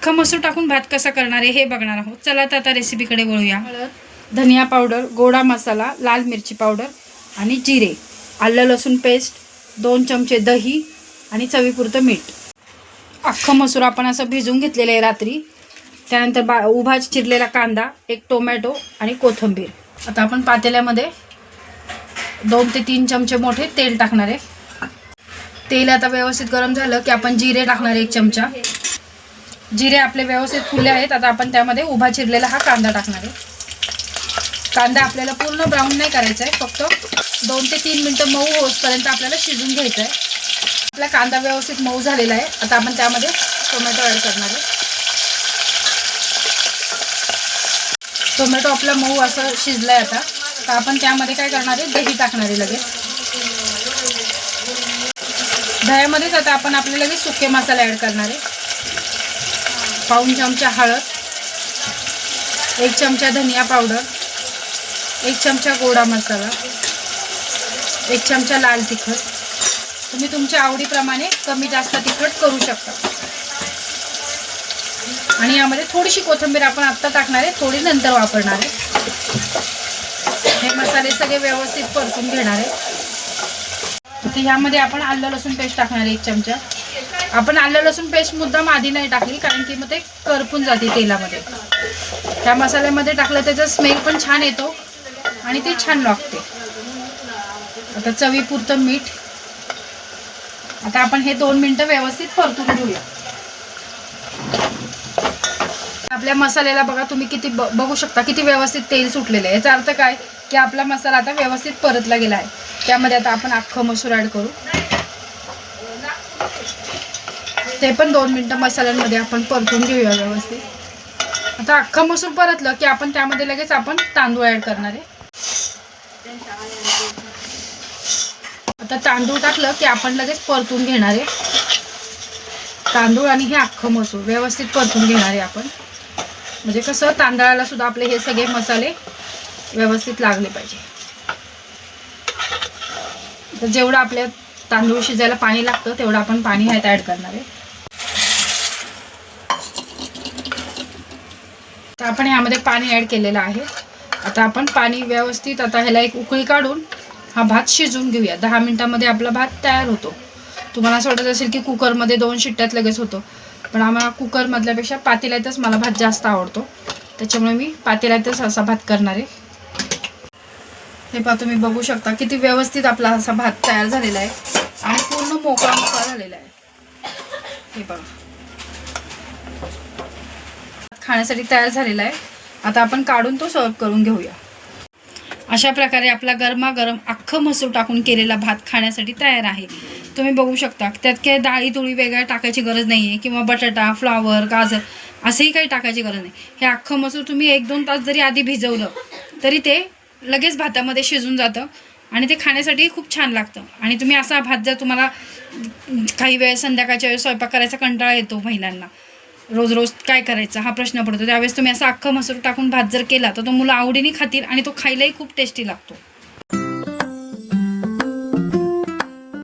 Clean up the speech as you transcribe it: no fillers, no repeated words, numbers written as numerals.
अख्खा मसूर टाकून भात कसा करणार आहे हे बघणार आहोत. चला तर आता रेसिपीकडे वळूया. धनिया पावडर, गोडा मसाला, लाल मिरची पावडर आणि जिरे, आलं लसूण पेस्ट, 2 चमचे दही आणि चवीपुरतं मीठ. अख्खा मसूर आपण असं भिजवून घेतलेलं आहे रात्री. त्यानंतर उभा चिरलेला कांदा, 1 टोमॅटो आणि कोथिंबीर. आता आपण पातेल्यामध्ये 2 ते 3 चमचे मोठे तेल टाकणार आहे. तेल आता व्यवस्थित गरम झालं की आपण जिरे टाकणार आहे 1 चमचा. जिरे आपले व्यवस्थित फुलले आहेत. आता आपण त्यामध्ये उभा चिरलेला हा कांदा टाकणार आहे. कांदा आपल्याला पूर्ण ब्राऊन नाही करायचा आहे, फक्त 2 ते 3 मिनटं मऊ होईपर्यंत आपल्याला शिजून घ्यायचं आहे. आपला कांदा व्यवस्थित मऊ झालेला आहे. आता आपण त्यामध्ये टोमॅटो ॲड करणार आहे. टोमॅटो आपला मऊ असं शिजला आहे. आता आपण त्यामध्ये काय करणार आहे, दही टाकणार आहे लगेच. दह्यामध्येच आता आपण आपले लगेच सुके मसाले ॲड करणार आहे. पाऊण चमचा हळद, 1 चमचा धनिया पावडर, 1 चमचा गोडा मसाला, 1 चमचा लाल तिखट. तुम्ही तुमच्या आवडीप्रमाणे कमी जास्त तिखट करू शकता. आणि यामध्ये थोडीशी कोथिंबीर आपण आत्ता टाकणार आहे, थोडी नंतर वापरणार आहे. हे मसाले सगळे व्यवस्थित परतून घेणार आहे. तर ह्यामध्ये आपण आलं लसूण पेस्ट टाकणार आहे 1 चमचा. आपण आलं लसूण पेस्ट मुद्दाम आधी नाही टाकली, कारण की मग ते करपून जाते तेलामध्ये. त्या मसाल्यामध्ये टाकलं त्याचा स्मेल पण छान येतो आणि ते छान लागते. आता चवीपुरतं मीठ. आता आपण हे 2 मिनटं व्यवस्थित परतून घेऊया. आपल्या मसाल्याला बघा तुम्ही किती बघू शकता किती व्यवस्थित तेल सुटलेलं आहे. याचा अर्थ काय की आपला मसाला आता व्यवस्थित परतला गेला आहे. त्यामध्ये आता आपण अख्खं मसूर ॲड करू. ते पण 2 मिनटं मसाल्यांमध्ये आपण परतून घेऊया व्यवस्थित. आता अख्खं मसूर परतलं की आपण त्यामध्ये लगेच आपण तांदूळ ॲड करणार आहे. आता तांदूळ टाकलं की आपण लगेच परतून घेणार आहे. तांदूळ आणि हे अख्खं मसूर व्यवस्थित परतून घेणार आहे आपण. म्हणजे कसं तांदळाला सुद्धा आपले हे सगळे मसाले व्यवस्थित लागले पाहिजे. तर जेवढं आपल्या तांदूळ शिजायला पाणी लागतं तेवढं आपण पाणी ह्यात ॲड करणार आहे. तर आपण ह्यामध्ये पाणी ॲड केलेलं आहे. आता आपण पाणी व्यवस्थित आता ह्याला एक उकळी काढून हा भात शिजवून घेऊया. 10 मिनटामध्ये आपला भात तयार होतो. तुम्हाला असं वाटत असेल की कुकरमध्ये 2 शिट्ट्यात लगेच होतो, पण आम्हाला कुकरमधल्यापेक्षा पातेल्यातच मला भात जास्त आवडतो. त्याच्यामुळे मी पातेल्यातच असा भात करणार आहे. हे पहा तुम्ही बघू शकता किती व्यवस्थित आपला असा भात तयार झालेला आहे आणि पूर्ण मोकळा मोकळा झालेला आहे. हे बघा खाण्यासाठी तयार झालेला आहे. आता आपण काढून तो सर्व करून घेऊया. अशा प्रकारे आपला गरमागरम अख्खं मसूर टाकून केलेला भात खाण्यासाठी तयार आहे. तुम्ही बघू शकता त्यात काही डाळी तुळी वेगळ्या टाकायची गरज नाही आहे, किंवा बटाटा, फ्लॉवर, गाजर असंही काही टाकायची गरज नाही. हे अख्खं मसूर तुम्ही 1-2 तास जरी आधी भिजवलं तरी ते लगेच भातामध्ये शिजून जातं आणि ते खाण्यासाठी खूप छान लागतं. आणि तुम्ही असा भात जर तुम्हाला काही वेळ संध्याकाळच्या वेळेस स्वयंपाक करायचा कंटाळा येतो महिलांना, रोज रोज काय करायचं हा प्रश्न पडतो, त्यावेळेस तुम्ही असा अख्खं मसूर टाकून भात जर केला तर तो मुलं आवडीने खातील आणि तो खायलाही खूप टेस्टी लागतो.